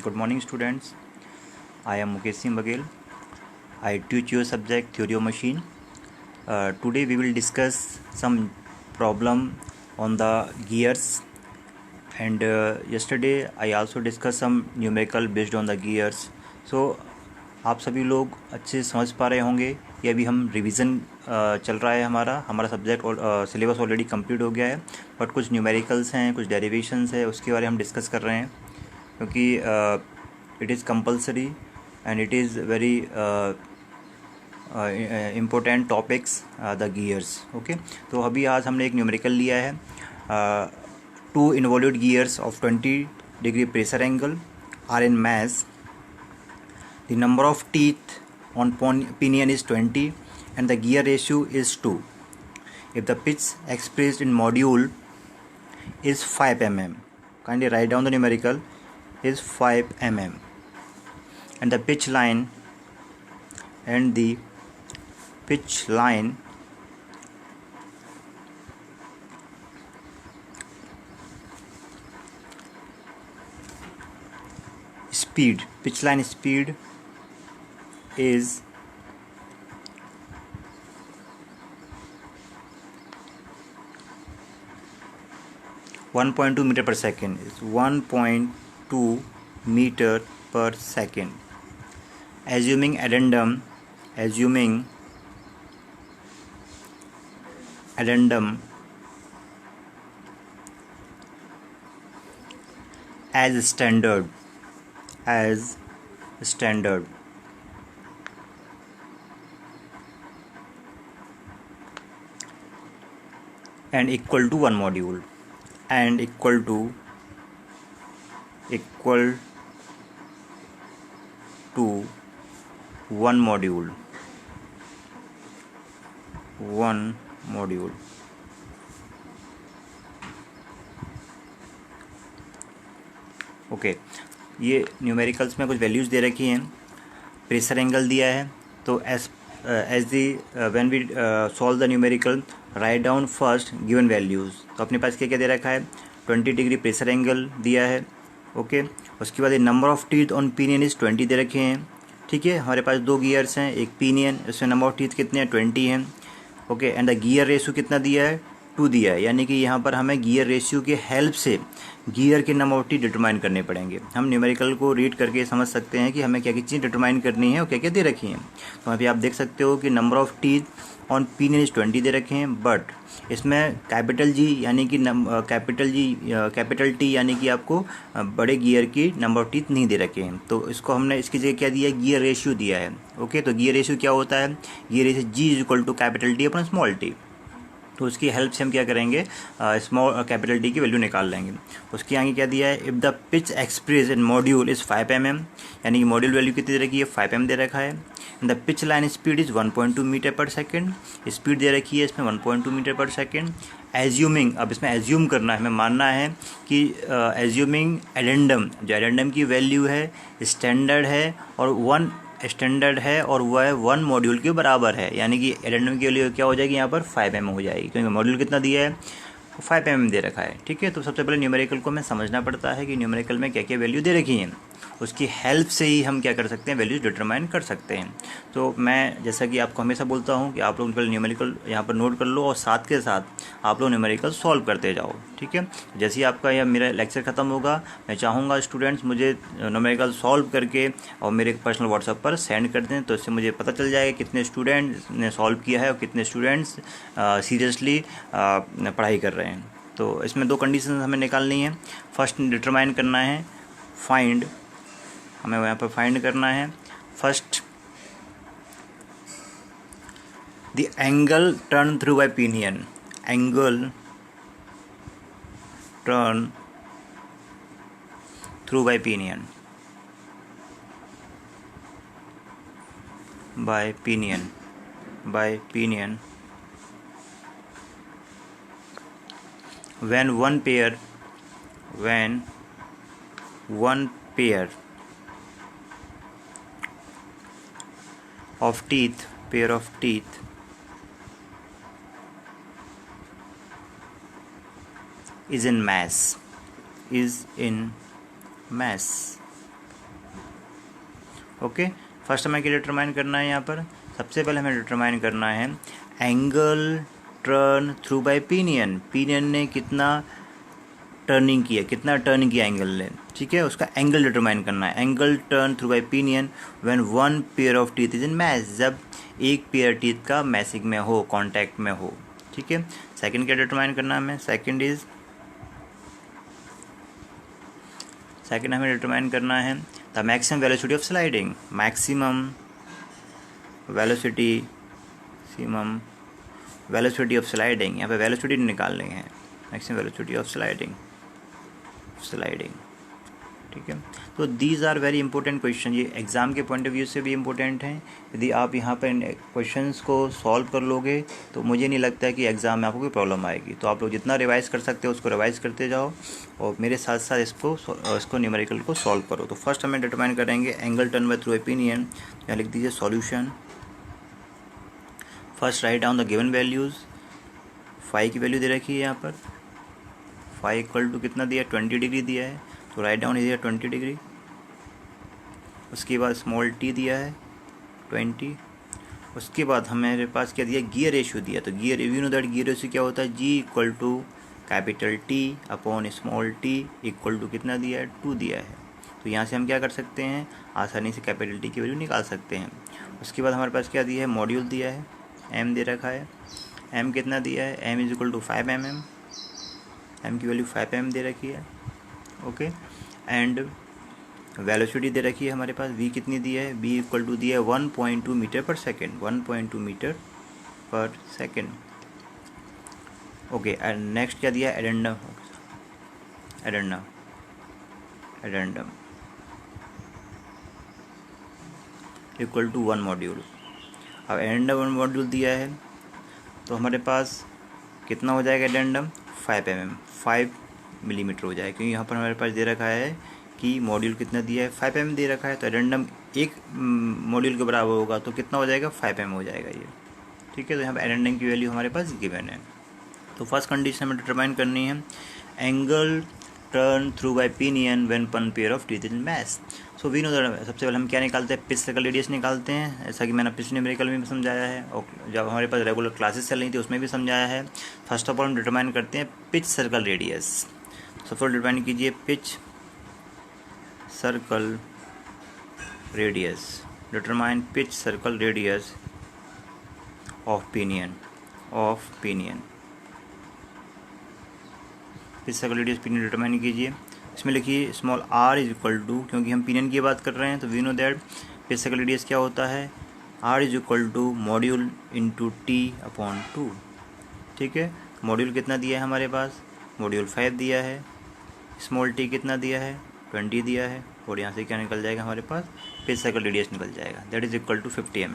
Good morning, students. I am Mukesh Singh Baghel. I teach your subject Theory of Machine. Today we will discuss some problem on the gears, and yesterday I also discussed some numerical based on the gears. So आप सभी लोग अच्छे से समझ पा रहे होंगे कि अभी हम रिवीजन चल रहा है। हमारा सब्जेक्ट और सिलेबस ऑलरेडी कंप्लीट हो गया है, बट कुछ न्यूमेरिकल्स हैं, कुछ डेरिवेशंस है, उसके बारे में हम डिस्कस कर रहे हैं, क्योंकि it is compulsory and it is very important topics the gears. Okay, तो अभी आज हमने एक न्यूमेरिकल लिया है, 2 involute gears of 20-degree pressure angle are in mass. The number of teeth on pinion is 20 and the gear ratio is 2. If the pitch expressed in module is 5 mm, kindly write down the numerical, is 5 mm, and the pitch line pitch line speed is 1.2 meter per second. Is 1.2 meter per second. Assuming addendum as standard and equal to one module and equal to one module. Okay, ये numericals में कुछ values दे रखी हैं, pressure angle दिया है, तो as the when we solve the numerical write down first given values. तो अपने पास क्या क्या दे रखा है, 20 डिग्री प्रेशर एंगल दिया है। ओके, उसके बाद number of teeth on pinion is 20 दे रखे हैं। ठीक है, हमारे पास 2 गियर्स हैं, एक पिनियन, इसमें नंबर ऑफ टीथ कितने हैं, 20 हैं। Okay, and the gear ratio कितना दिया है, 2 दिया है, यानी कि यहाँ पर हमें गियर रेशियो के हेल्प से गियर के नंबर ऑफ टीथ डिटरमाइन करने पड़ेंगे। हम न्यूमेरिकल को रीड करके समझ सकते हैं कि हमें क्या क्या चीज़ डिटरमाइन करनी है और क्या क्या दे रखी हैं। तो अभी आप देख सकते हो कि number of teeth on pinion is 20 दे रखे हैं, बट इसमें कैपिटल जी यानी कि कैपिटल टी यानी कि आपको बड़े गियर की नंबर ऑफ टीथ नहीं दे रखे हैं। तो इसको हमने इसकी जगह क्या दिया है, गियर रेशियो दिया है। ओके, तो गियर रेशियो क्या होता है, gear ratio G is equal to capital T upon small t. तो उसकी हेल्प से हम क्या करेंगे, स्मॉल कैपिटल टी की वैल्यू निकाल लेंगे। उसके आगे क्या दिया है, if the pitch express in module is 5 mm, यानी कि मॉड्यूल वैल्यू कितनी दे रखी है, 5 mm दे रखा है। The pitch line speed is 1.2 metre per second, speed दे रखी है इसमें 1.2 मीटर पर सेकेंड। एज्यूमिंग, अब इसमें एज्यूम करना है, हमें मानना है कि एज्यूमिंग एडेंडम, जो एडेंडम की वैल्यू है स्टैंडर्ड है और 1 स्टैंडर्ड है और वह 1 मॉड्यूल के बराबर है, यानी कि एडेंडम के लिए क्या हो जाएगी, यहाँ पर 5 mm हो जाएगी, क्योंकि मॉड्यूल कितना दिया है, 5 mm दे रखा है। ठीक है, तो सबसे पहले न्यूमेरिकल को हमें समझना पड़ता है कि न्यूमेरिकल में क्या क्या वैल्यू दे रखी हैं, उसकी हेल्प से ही हम क्या कर सकते हैं, वैल्यूज डिटरमाइन कर सकते हैं। तो मैं जैसा कि आपको हमेशा बोलता हूँ कि आप लोग पहले न्यूमेरिकल यहाँ पर नोट कर लो और साथ के साथ आप लोग न्यूमेरिकल सॉल्व करते जाओ। ठीक है, जैसे ही आपका यह मेरा लेक्चर ख़त्म होगा, मैं चाहूँगा स्टूडेंट्स मुझे न्यूमेरिकल सॉल्व करके और मेरे पर्सनल व्हाट्सएप पर सेंड कर दें, तो इससे मुझे पता चल जाएगा कितने स्टूडेंट्स ने सॉल्व किया है और कितने स्टूडेंट्स सीरियसली पढ़ाई कर रहे हैं। तो इसमें 2 कंडीशन हमें निकालनी है। फर्स्ट डिटरमाइन करना है, फाइंड, हमें यहाँ पर फाइंड करना है first the angle turn through by pinion, angle turn through by pinion, when one pair of teeth is in mass okay, first हमें क्या डिटरमाइन करना है यहाँ पर, सबसे पहले हमें डिटरमाइन करना है angle turn through by pinion, pinion ने कितना टर्निंग किया, कितना टर्न किया एंगल ने, ठीक है, उसका एंगल डिटरमाइन करना है। Angle turn through by pinion when one pair of teeth is in match, जब एक पेयर टीथ का मैचिंग में हो, कांटेक्ट में हो, ठीक है। सेकंड क्या डिटरमाइन करना है हमें, सेकंड हमें डिटरमाइन करना है the maximum velocity of sliding, maximum velocity of sliding, यहाँ पे वेलोसिटी निकालनी है, मैक्सिमम वेलोसिटी ऑफ स्लाइडिंग, ठीक है। तो these are very important question, ये एग्ज़ाम के पॉइंट ऑफ व्यू से भी इम्पोर्टेंट हैं। यदि आप यहाँ पर क्वेश्चंस को सॉल्व कर लोगे तो मुझे नहीं लगता है कि एग्ज़ाम में आपको कोई प्रॉब्लम आएगी। तो आप लोग जितना रिवाइज़ कर सकते हो उसको रिवाइज़ करते जाओ और मेरे साथ साथ इसको न्यूमेरिकल को सॉल्व करो। तो फर्स्ट हमें डिटरमाइन करेंगे angle turn by through opinion, यहाँ लिख दीजिए solution. First write down the given values, phi की वैल्यू दे रखी है यहाँ पर, फाई इक्वल टू कितना दिया है, 20 डिग्री दिया है, तो राइट डाउन इज 20 डिग्री। उसके बाद स्मॉल टी दिया है 20। उसके बाद हमारे पास क्या दिया, गियर रेशियो दिया, तो gear, you know that gear ratio क्या होता है, G equal to capital T upon small T equal to कितना दिया है, 2 दिया है। तो यहाँ से हम क्या कर सकते हैं, आसानी से कैपिटल टी की वैल्यू निकाल सकते हैं। उसके बाद हमारे पास क्या दिया है, मॉड्यूल दिया है, एम दे रखा है, एम कितना दिया है, m is equal to 5 mm, m की वैल्यू 5 mm दे रखी है, ओके। एंड वेलोसिटी दे रखी है हमारे पास, v कितनी दी है, v इक्वल टू दिया है 1.2 metre per second, 1.2 metre per second, okay. And next क्या दिया है, एडेंडम इक्वल टू 1 मॉड्यूल। अब एडेंडम 1 मॉड्यूल दिया है तो हमारे पास कितना हो जाएगा एडेंडम, 5 mm, 5 मिलीमीटर हो जाएगा, क्योंकि यहाँ पर हमारे पास दे रखा है कि मॉड्यूल कितना दिया है, 5 mm दे रखा है, तो एडेंडम एक मॉड्यूल के बराबर होगा, तो कितना हो जाएगा, 5 mm हो जाएगा ये, ठीक है। तो यहाँ पर एडेंडम की वैल्यू हमारे पास गिवन है। तो फर्स्ट कंडीशन हमें डिटरमाइन करनी है angle turn through by pinion when one pair of teeth in match. So we know that, सबसे पहले हम क्या निकालते हैं, पिच सर्कल रेडियस निकालते हैं, ऐसा कि मैंने पिछले न्यूमेरिकल में भी समझाया है और जब हमारे पास रेगुलर क्लासेस चल रही थी उसमें भी समझाया है। फर्स्ट ऑफ ऑल हम डिटरमाइन करते हैं पिच सर्कल रेडियस। सबसे पहले डिटरमाइन कीजिए pitch circle radius, determine pitch circle radius of pinion, pitch circle radius pinion determine कीजिए। इसमें लिखिए small r is equal to, क्योंकि हम पिनियन की बात कर रहे हैं तो we know that pitch circle radius क्या होता है, r is equal to module into t upon 2, ठीक है। मॉड्यूल कितना दिया है हमारे पास, मॉड्यूल 5 दिया है, स्मॉल टी कितना दिया है, 20 दिया है, और यहाँ से क्या निकल जाएगा हमारे पास, पिच सर्कल रेडियस निकल जाएगा, that is equal to 50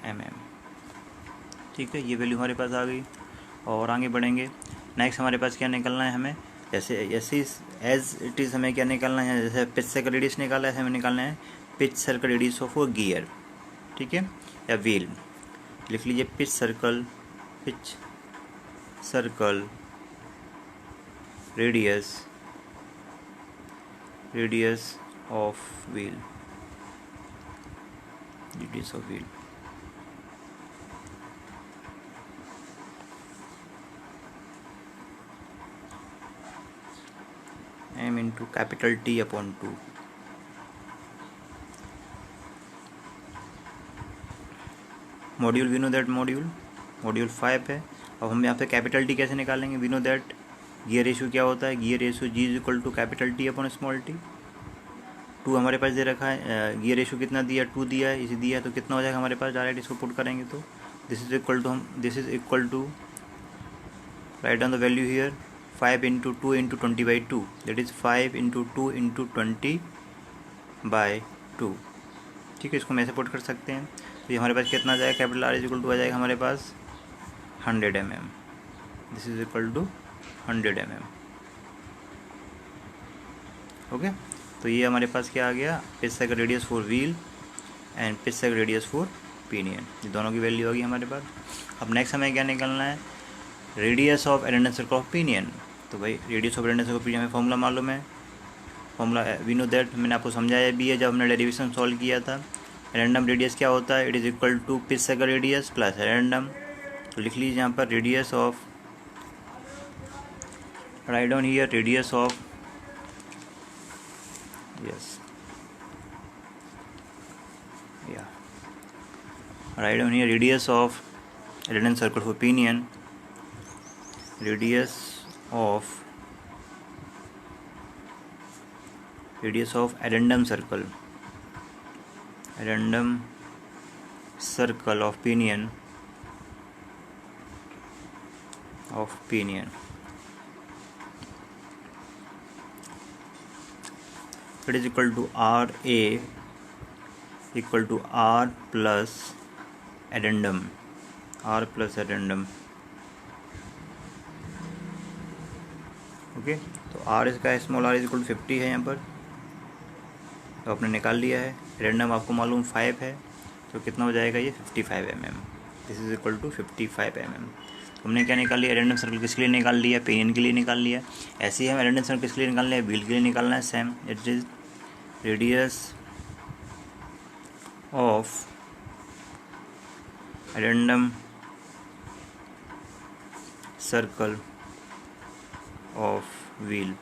mm, ठीक है। ये वैल्यू हमारे पास आ गई और आगे बढ़ेंगे। नेक्स्ट हमारे पास क्या निकलना है हमें, जैसे एज इट इज़ हमें क्या निकालना है, जैसे पिच सर्कल रेडियस निकाला है, हमें निकालना है pitch circle radius of gear, ठीक है, या व्हील। लिख लीजिए pitch circle radius of wheel, m into capital T upon 2। Module we know that module 5 है। अब हम यहाँ पे कैपिटल T कैसे निकालेंगे, we know that gear ratio क्या होता है, gear ratio G is equal to capital T upon small t। 2 हमारे पास दे रखा है, गियर रेशियो कितना दिया, 2 दिया है, इसे दिया है, तो कितना हो जाएगा हमारे पास, डायरेक्ट इसको पुट करेंगे तो this is equal to write down the value here 5 into 2 into 20/2, that is 5 into 2 into 20/2, ठीक है। इसको हम ऐसे पुट कर सकते हैं, तो ये हमारे पास कितना आ जाएगा, capital R is equal to आ जाएगा हमारे पास 100 mm, this is equal to 100 mm, okay. तो ये हमारे पास क्या आ गया, pitch circle radius for wheel and pitch circle radius for pinion, ये दोनों की वैल्यू होगी हमारे पास। अब नेक्स्ट हमें क्या निकालना है, radius of addendum circle of pinion. तो भाई radius of addendum circle of pinion हमें फॉर्मूला मालूम है, फॉर्मूला वी नो दैट मैंने आपको समझाया भी है जब हमने डेरिवेशन सॉल्व किया था। रैंडम रेडियस क्या होता है, it is equal to pitch circle radius plus addendum. तो लिख लीजिए यहाँ पर radius of, write down here radius of, yes या write down here radius of random circle of opinion, radius of random circle of opinion it is equal to RA equal to R plus addendum, okay. तो R इसका small r is equal to 50 है यहाँ पर, तो आपने निकाल लिया है। रैंडम आपको मालूम 5 है, तो कितना हो जाएगा ये 55 mm। This is equal to 55 mm। हमने क्या निकाल लिया, रैंडम सर्कल किसके लिए निकाल लिया, पेनियन के लिए निकाल लिया। ऐसे ही हमें रैंडम सर्कल किसके लिए निकालना है, व्हील के लिए निकालना है same. It is radius of random circle of wheel.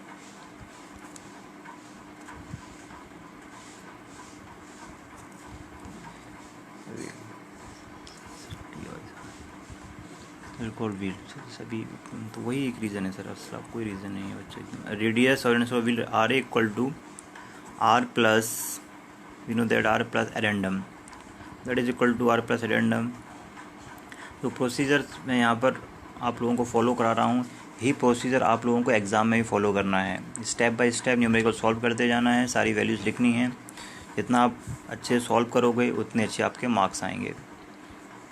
Wheel सभी तो वही एक रीज़न है सर, असल कोई रीज़न नहीं है बच्चे। रेडियस और wheel R equal to R plus we know that R plus addendum, that is equal to R plus addendum. तो प्रोसीजर मैं यहाँ पर आप लोगों को फॉलो करा रहा हूँ, ही प्रोसीजर आप लोगों को एग्ज़ाम में भी फॉलो करना है। Step by step numerical solve करते जाना है, सारी वैल्यूज़ लिखनी है। जितना आप अच्छे सॉल्व करोगे उतने अच्छे आपके मार्क्स आएंगे।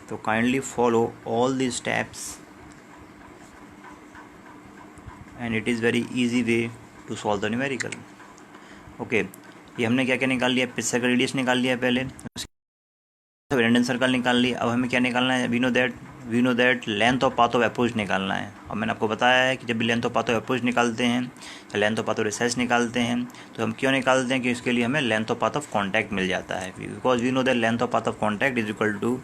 तो kindly follow all the steps and it is very easy way to solve the numerical. Okay, ये हमने क्या क्या निकाल लिया, पिच सर्कल रेडियस निकाल लिया पहले, रैंडम सर्कल निकाल लिया। अब हमें क्या निकालना है, we know that length of path of approach निकालना है। अब मैंने आपको बताया है कि जब भी length of path of approach निकालते हैं या length of path of research निकालते हैं तो हम क्यों निकालते हैं कि इसके लिए हमें length of path of contact मिल जाता है, because we know that length of path of contact is equal to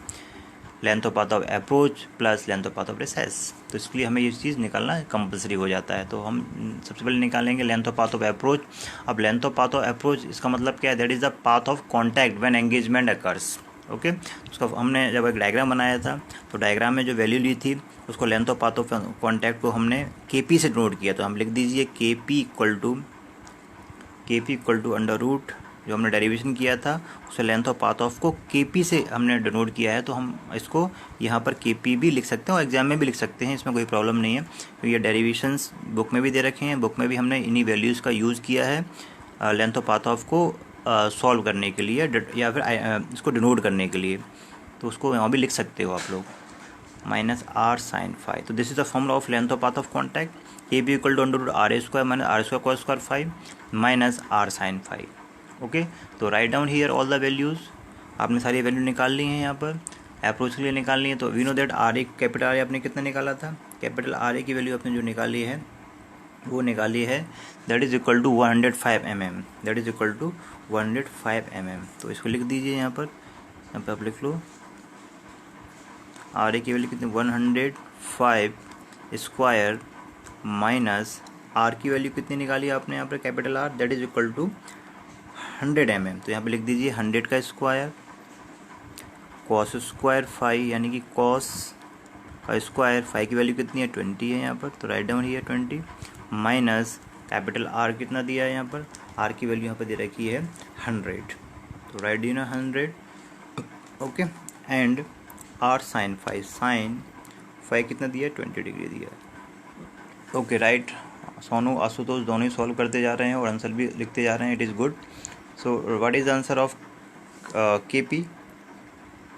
length of path of approach plus length of path of recess. तो इसके लिए हमें ये चीज़ निकालना कंपलसरी हो जाता है। तो हम सबसे पहले निकालेंगे length of path of approach. अब length of path of approach इसका मतलब क्या है, that is the path of contact when engagement occurs. Okay, उसका हमने जब एक डायग्राम बनाया था तो डायग्राम में जो वैल्यू ली थी उसको length of path of contact को हमने केपी से नोट किया। तो हम लिख दीजिए KP equal to under root, जो हमने डेरिवेशन किया था उसे लेंथ ऑफ पाथ ऑफ को केपी से हमने डिनोट किया है। तो हम इसको यहाँ पर केपी भी लिख सकते हैं और एग्जाम में भी लिख सकते हैं, इसमें कोई प्रॉब्लम नहीं है। तो ये डेरिवेशंस बुक में भी दे रखे हैं, बुक में भी हमने इन्हीं वैल्यूज़ का यूज़ किया है लेंथ ऑफ पाथ ऑफ को सॉल्व करने के लिए या फिर इसको डिनोट करने के लिए। तो उसको यहाँ भी लिख सकते हो आप लोग, माइनस आर साइन फाइव। तो this is the formula of length of path of contact, K B equal to under root R A square minus R square cos square five minus R sine five. Okay, तो right down here all the values. आपने सारी value निकाल ली हैं यहाँ पर, approach के लिए निकाल ली है। तो we know that R A capital R A आपने कितना निकाला था, कैपिटल आर ए की वैल्यू आपने जो निकाली है वो निकाली है, that is equal to 105 mm, that is equal to 105 mm। तो इसको लिख दीजिए यहाँ पर आप लिख लो आर ए की वैल्यू कितनी 105 स्क्वायर माइनस आर की वैल्यू कितनी निकाली आपने यहाँ पर capital R, that is equal to 100 mm। तो यहाँ पे लिख दीजिए 100 का स्क्वायर कॉस स्क्वायर फाइव, यानी कि कॉस का स्क्वायर फाइव की वैल्यू कितनी है 20 है यहाँ पर। तो राइट डाउन ही है 20 माइनस कैपिटल आर कितना दिया है यहाँ पर, आर की वैल्यू यहाँ पर दे रखी है 100। तो राइट डी ना 100, okay, and R sine five कितना दिया है 20 डिग्री दिया है। ओके, राइट, सोनू आशुतोष दोनों ही सॉल्व करते जा रहे हैं और आंसर भी लिखते जा रहे हैं, it is good. So what is the answer of K P,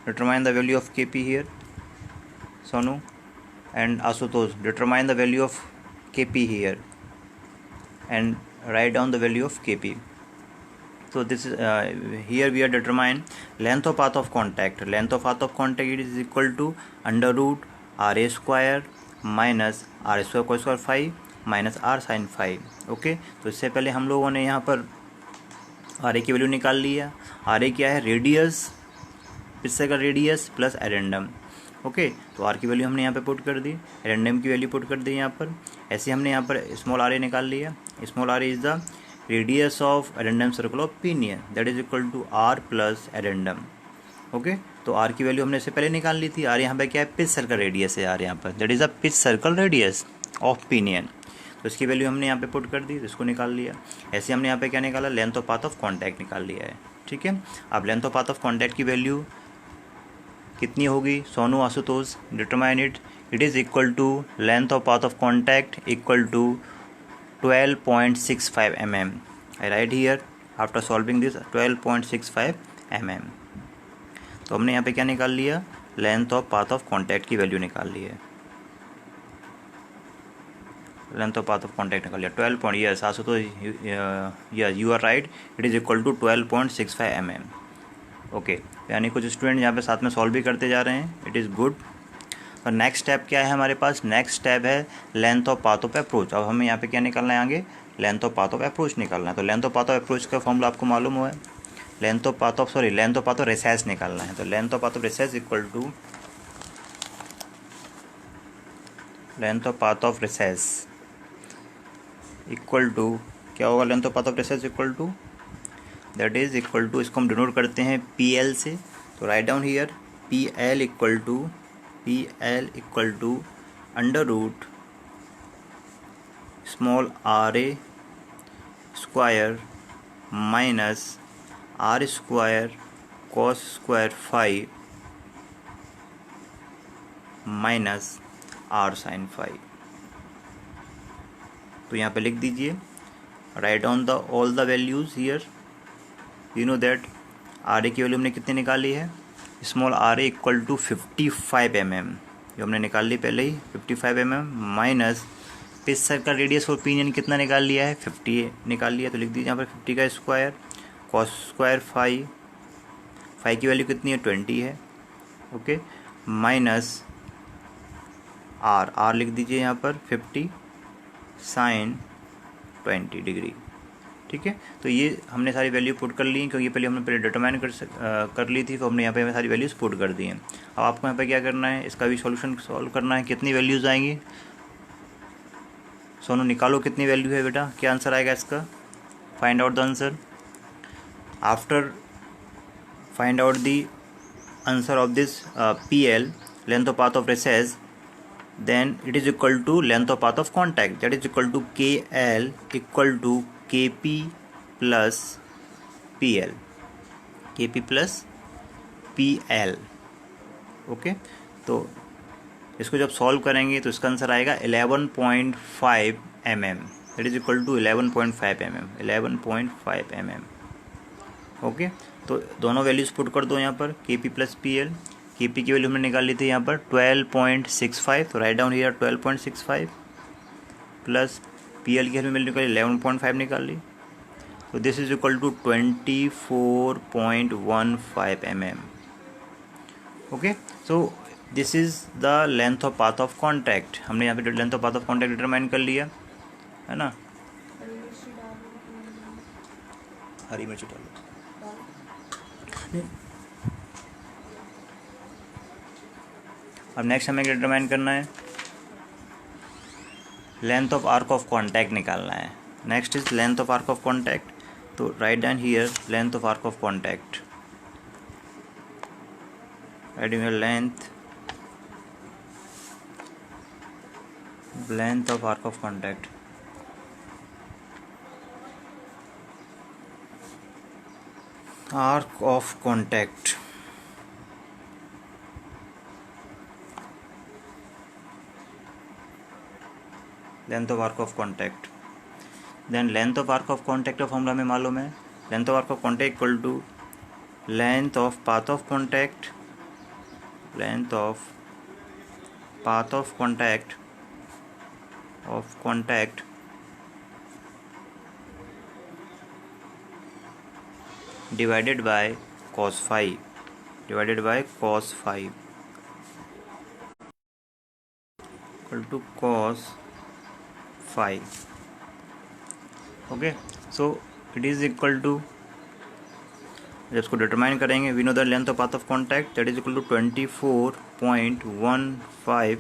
determine the value of K P here, Sonu and Ashutosh, determine the value of Kp here and write down the value of Kp. So this is here we are determine length of path of contact. Length of path of contact is equal to under root RA square minus R square cos square 5 minus R sine five. Okay, तो इससे पहले हम लोगों ने यहाँ पर are A की value निकाल लिया। आर ए क्या है, रेडियस, पिस्से का रेडियस प्लस एरेंडम। ओके, तो आर की वैल्यू हमने यहाँ पे पुट कर दी, एरेंडम की वैल्यू पुट कर दी यहाँ पर। ऐसे हमने यहाँ पर स्मॉल आर ए निकाल लिया। Small are A is the radius of addendum circle of pinion, that is equal to R plus addendum. Okay, तो आर की वैल्यू हमने इससे पहले निकाल ली थी। आर यहाँ पे क्या है, पिच सर्कल रेडियस है आर यहाँ पर, that is a pitch circle radius of pinion. तो इसकी वैल्यू हमने यहाँ पे पुट कर दी, इसको निकाल लिया। ऐसे हमने यहाँ पे क्या निकाला, length of path of contact निकाल लिया है। ठीक है, अब length of path of contact की वैल्यू कितनी होगी, Sonu Ashutosh determine it. It is equal to length of path of contact equal to 12.65 mm। I write here after solving this 12.65 mm। तो हमने यहाँ पे क्या निकाल लिया, length of path of contact की वैल्यू निकाल ली है। Length of path of contact निकाल लिया 12 point, yes Ashutosh, yes you are right, it is equal to 12.65 mm। Okay, यानी कुछ स्टूडेंट यहाँ पे साथ में सॉल्व भी करते जा रहे हैं, इट इज़ गुड। और नेक्स्ट स्टेप क्या है हमारे पास, नेक्स्ट स्टेप है length of path of approach. अब हमें यहाँ पे क्या निकालना है, आगे length of path of approach निकालना है। तो length of path of approach का फॉर्मूला आपको मालूम हुआ है, length of path of length of path of recess निकालना है। तो length of path of recess equal to length of path of recess equal to क्या होगा, length of path of recess equal to, that is equal to, इसको हम denote करते हैं P L से। तो right down here P L equal to under root small are A square minus R square cos square five minus R sine five. तो यहाँ पे लिख दीजिए, write down the all the values here. You know that R A की value हमने कितनी निकाली है, small are a equal to 55 mm, जो हमने निकाल ली पहले ही 55 mm, minus pitch circle radius और ओपिनियन कितना निकाल लिया है, 50 निकाल लिया। तो लिख दीजिए यहाँ पर 50 का स्क्वायर कॉस स्क्वायर 5 की वैल्यू कितनी है, 20 है। ओके, माइनस आर लिख दीजिए यहाँ पर 50 साइन 20 डिग्री। ठीक है, तो ये हमने सारी वैल्यू पुट कर ली, क्योंकि पहले हमने डिटरमाइन कर ली थी, तो हमने यहाँ पे हमें सारी वैल्यूज़ पुट कर दी हैं। अब आपको यहाँ पे क्या करना है, इसका भी सॉल्यूशन सॉल्व करना है। कितनी वैल्यूज़ आएंगी, सोनू निकालो कितनी वैल्यू है बेटा, क्या आंसर आएगा इसका, find out the answer. After find out the answer of this P L, length of path of recess, then it is equal to length of path of contact, that is equal to KL equal to KP plus PL, KP plus PL। Okay, तो इसको जब solve करेंगे तो इसका answer आएगा 11.5 mm, that is equal to 11.5 mm, 11.5 mm। Okay, तो दोनों values put कर दो यहाँ पर, KP plus PL। KP की वैल्यू हमने निकाल ली थी यहाँ पर 12.65, तो right down here 12.65 plus PL की हमने वैल्यू निकाली 11.5 निकाल ली। तो this is equal to 24.15 mm। Okay, so this is the length of path of contact. हमने यहाँ पे length of path of contact determine कर लिया है ना। हरी मिर्ची डालो। अब नेक्स्ट हमें क्या डिटरमाइन करना है, length of arc of contact निकालना है। Next is length of arc of contact. तो right down here length of arc of contact, writing length of arc of contact. Arc of contact, length of arc of contact, then length of arc of contact का formula हमें मालूम है, length of arc of contact equal to length of path of contact, length of path of contact divided by cos 5, divided by cos 5 equal to cos okay, so it is equal to, जब इसको determine करेंगे, we know the length of path of contact that is equal to 24.15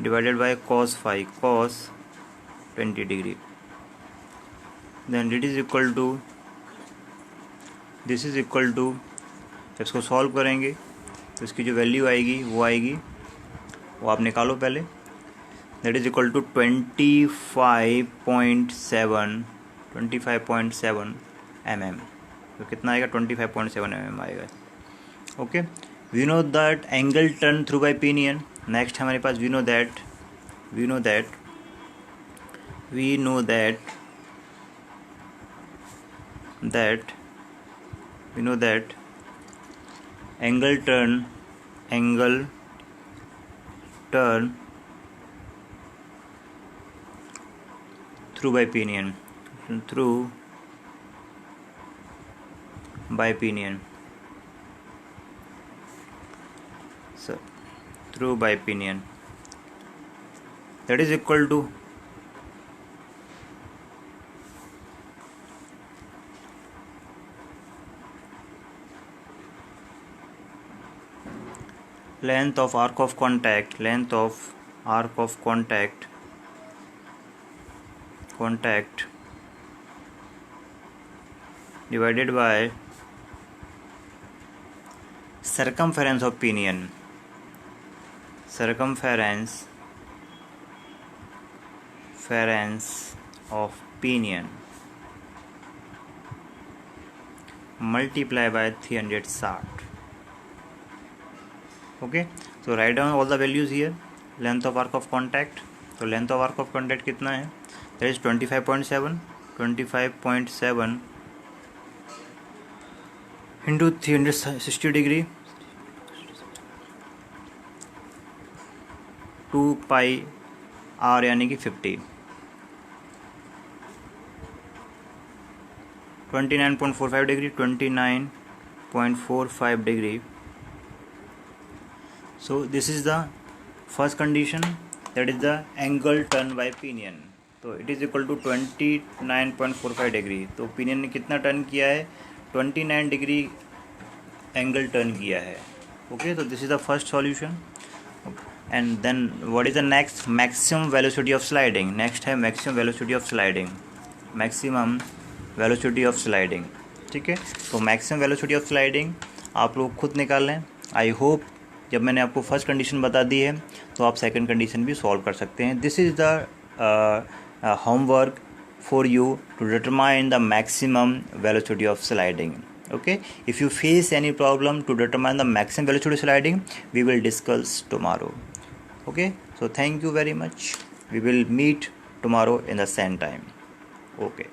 divided by cos 20 degree, then it is equal to, this is equal to, जब इसको solve करेंगे तो इसकी जो value आएगी वो आप निकालो पहले, that is equal to 25.7 mm, तो कितना आएगा, 25.7 mm आएगा। Okay, we know that angle turn through by pinion. Next हमारे पास we know that angle turn through by pinion, that is equal to length of arc of contact divided by circumference of pinion, multiply by 360. Okay, so write down all the values here. Length of arc of contact, तो length of arc of contact कितना है, that is 25.7 into 360 degree, 2 pi r यानी कि 50, 29.45 degree. So this is the first condition, that is the angle turn by pinion. तो it is equal to 29.45 degree. तो pinion ने कितना turn किया है, 29 डिग्री एंगल टर्न किया है. ओके, तो this is the first solution. And then what is the next, maximum velocity of sliding. Next है मैक्सिमम वेलोसिटी ऑफ स्लाइडिंग. ठीक है, तो मैक्सिमम वेलोसिटी ऑफ स्लाइडिंग आप लोग खुद निकाल लें. आई होप जब मैंने आपको फर्स्ट कंडीशन बता दी है तो आप सेकंड कंडीशन भी सॉल्व कर सकते हैं. This is the homework for you to determine the maximum velocity of sliding. Okay, if you face any problem to determine the maximum velocity of sliding, we will discuss tomorrow. Okay, so thank you very much. We will meet tomorrow in the same time. Okay.